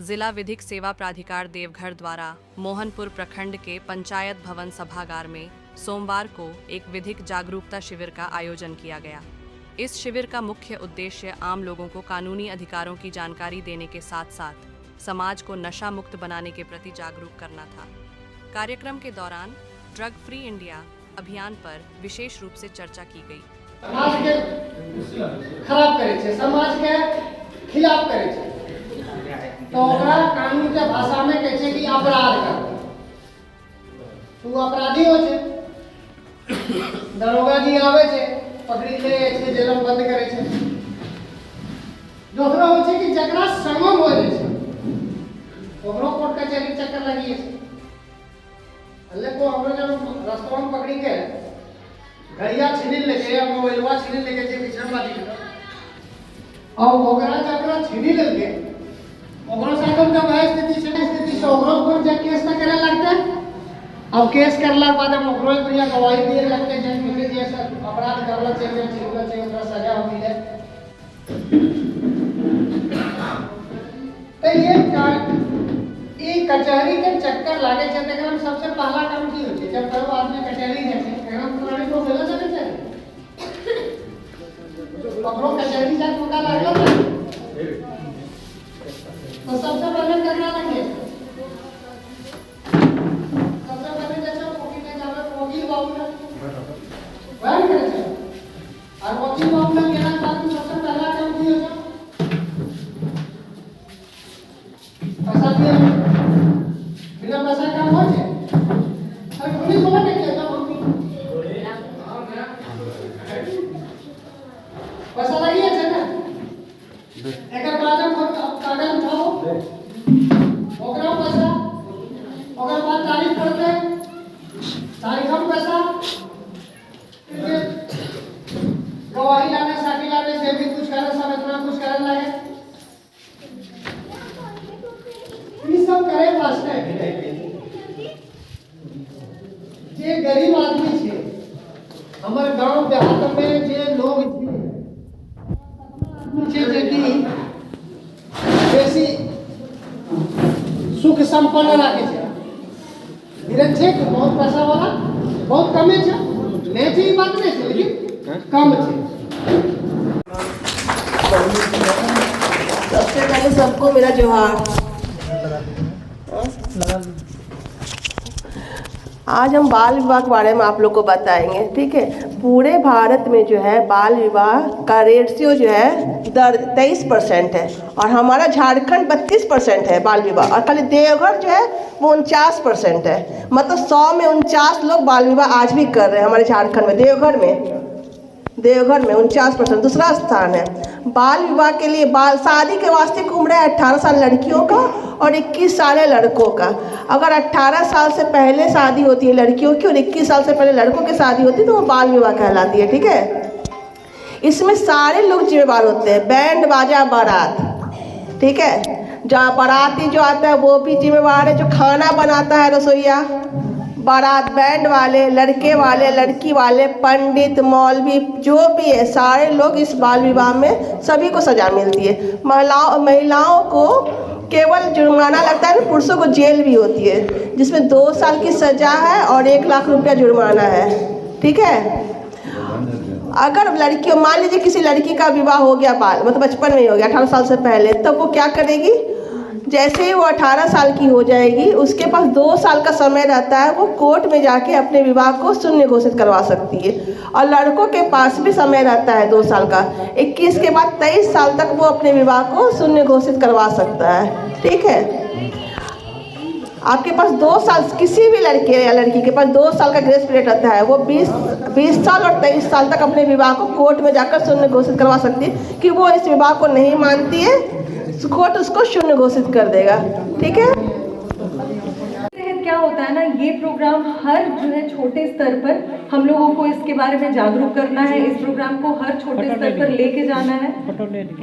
जिला विधिक सेवा प्राधिकार देवघर द्वारा मोहनपुर प्रखंड के पंचायत भवन सभागार में सोमवार को एक विधिक जागरूकता शिविर का आयोजन किया गया। इस शिविर का मुख्य उद्देश्य आम लोगों को कानूनी अधिकारों की जानकारी देने के साथ साथ समाज को नशा मुक्त बनाने के प्रति जागरूक करना था। कार्यक्रम के दौरान ड्रग फ्री इंडिया अभियान पर विशेष रूप से चर्चा की गई। समाज के खराब करे छे, समाज के खिलाफ करे छे, तो ओकरा कानून के भाषा में कहै छै कि अपराध कर। तू अपराधी हो छे, दरोगा जी आवे छे, पकड़ी ले छै, जेल में बंद करे छे। दोसरो हो छै कि जकरा समम हो जाय छै, ओकरो कोर्ट कचहरी चक्कर लगी है। अल्ले को हमरो जब रास्ता में पकड़ी के घड़िया छीन लेके या मोबाइलवा छीन लेके जे बिछड़वा दी और ओकरा जकरा छीन लेके ओकरो साथ जब स्थिति से ओकरो पर जब केस न करे लगते। अब केस करला के बाद हम ओकरो बढ़िया गवाही दिए लगते जन मिले जैसा अपराध करला चाहिए छीनला चाहिए ओकरा सजा हो मिले। तो ये कचहरी के चक्कर लागे छै तकरा में सबसे पहला काम की होय छै जब करो आदमी कचहरी जाय छै एकरा पुरानी को भेला सके छै ओकरो कचहरी जाय मौका लागला तो सबसे पहले करना लगे सबसे पहले जैसे वकील ने जावे वकील बाबू ने वह करे छै और वकील बाबू ने केना बात सबसे पहला काम की होय पैसा दिया बिना पैसा काम हो जाए और पुलिस वाला ने किया था पैसा लगी है ना एकर बाद कागज उठाओ ओकरा पैसा ओकर बाद तारीख पड़ते तारीख हम पैसा गवाही लाने साथी लाने से भी कुछ करे सब इतना कुछ करे लगे ये सब करे वास्ते जे गरीब आदमी छे हमर गांव देहात में जे लोग छे जेकी बेसी सुख संपन्न राखे छे धीरे छे बहुत पैसा वाला बहुत कमे छे नहीं थी बात नहीं छे लेकिन कम छे। सबसे पहले सबको मेरा जोहार। आज हम बाल विवाह के बारे में आप लोग को बताएंगे, ठीक है। पूरे भारत में जो है बाल विवाह का रेशियो जो है 23% है और हमारा झारखंड 32% है बाल विवाह और खाली देवघर जो है वो 49% है। मतलब 100 में 49 लोग बाल विवाह आज भी कर रहे हैं हमारे झारखंड में। देवघर में 49% दूसरा स्थान है। बाल विवाह के लिए बाल शादी के वास्ते उम्र है 18 साल लड़कियों का और 21 साल है लड़कों का। अगर 18 साल से पहले शादी होती है लड़कियों की और 21 साल से पहले लड़कों की शादी होती है तो वो बाल विवाह कहलाती है, ठीक है। इसमें सारे लोग जिम्मेदार होते हैं, बैंड बाजा बारात, ठीक है। जहाँ बाराती जो आता है वो भी जिम्मेदार है, जो खाना बनाता है रसोईया, बारात बैंड वाले, लड़के वाले, लड़की वाले, पंडित, मौलवी, जो भी है सारे लोग इस बाल विवाह में सभी को सजा मिलती है। महिलाओं को केवल जुर्माना लगता है, पुरुषों को जेल भी होती है जिसमें 2 साल की सजा है और 1 लाख रुपया जुर्माना है, ठीक है। अगर लड़कियों मान लीजिए किसी लड़की का विवाह हो गया मतलब बचपन में ही हो गया 18 साल से पहले, तब वो क्या करेगी, जैसे ही वो 18 साल की हो जाएगी उसके पास 2 साल का समय रहता है, वो कोर्ट में जाके अपने विवाह को शून्य घोषित करवा सकती है। और लड़कों के पास भी समय रहता है 2 साल का, 21 के बाद 23 साल तक वो अपने विवाह को शून्य घोषित करवा सकता है, ठीक है। आपके पास 2 साल, किसी भी लड़के या लड़की के पास 2 साल का ग्रेस पीरियड रहता है, वो 20 साल और 23 साल तक अपने विवाह को कोर्ट में जाकर शून्य घोषित करवा सकती है कि वो इस विवाह को नहीं मानती है, कोर्ट उसको शून्य घोषित कर देगा, ठीक है। क्या होता है ना, ये प्रोग्राम हर जो है छोटे स्तर पर हम लोगों को इसके बारे में जागरूक करना है, इस प्रोग्राम को हर छोटे स्तर पर लेके जाना है।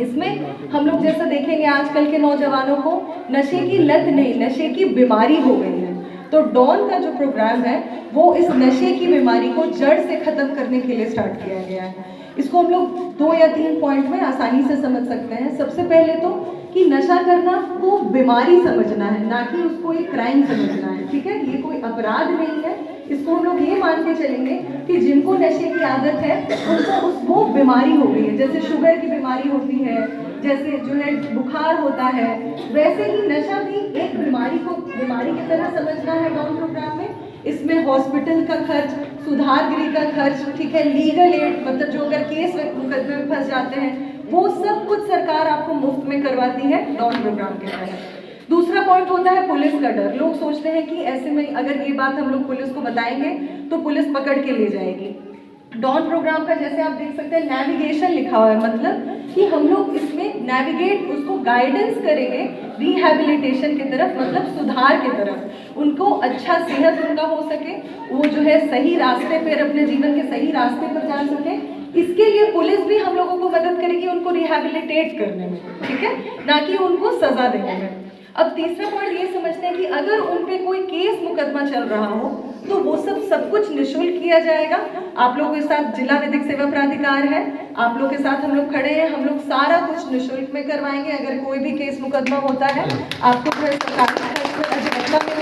इसमें हम लोग जैसा देखेंगे आजकल के नौजवानों को नशे की लत नहीं, नशे की बीमारी हो गई है। तो डॉन का जो प्रोग्राम है वो इस नशे की बीमारी को जड़ से खत्म करने के लिए स्टार्ट किया गया है। इसको हम लोग 2 या 3 पॉइंट में आसानी से समझ सकते हैं। सबसे पहले तो कि नशा करना को बीमारी समझना है, ना कि उसको एक क्राइम समझना है, ठीक है। ये कोई अपराध नहीं है। इसको हम लोग ये मान के चलेंगे कि जिनको नशे की आदत है उनको वो बीमारी हो गई है, जैसे शुगर की बीमारी होती है, जैसे जो है बुखार होता है, वैसे ही नशा भी एक बीमारी को बीमारी की तरह समझना है डॉन प्रोग्राम में। इसमें हॉस्पिटल का खर्च, सुधार गृह का खर्च, ठीक है, लीगल एड, मतलब जो अगर केस मुकदमे में फंस जाते हैं वो सब कुछ सरकार आपको मुफ्त में करवाती है डॉन प्रोग्राम के तहत। दूसरा पॉइंट होता है पुलिस का डर। लोग सोचते हैं कि ऐसे में अगर ये बात हम लोग पुलिस को बताएंगे तो पुलिस पकड़ के ले जाएगी। डॉन प्रोग्राम का जैसे आप देख सकते हैं नेविगेशन लिखा हुआ है, मतलब कि हम लोग इसमें नेविगेट उसको गाइडेंस करेंगे रिहैबिलिटेशन की तरफ, मतलब सुधार की तरफ, उनको अच्छा सेहत उनका हो सके, वो जो है सही रास्ते पर अपने जीवन के सही रास्ते पर जा सके। इसके लिए पुलिस भी हम लोगों को मदद करेगी उनको रिहैबिलिटेट करने में, ठीक है, ना कि उनको सजा देने में। अब तीसरा पॉइंट ये समझते हैं कि अगर उन पे कोई केस मुकदमा चल रहा हो तो वो सब कुछ निःशुल्क किया जाएगा। आप लोगों के साथ जिला विधिक सेवा प्राधिकार है, आप लोग के साथ हम लोग खड़े हैं, हम लोग सारा कुछ निःशुल्क में करवाएंगे। अगर कोई भी केस मुकदमा होता है आपको जो है सरकारी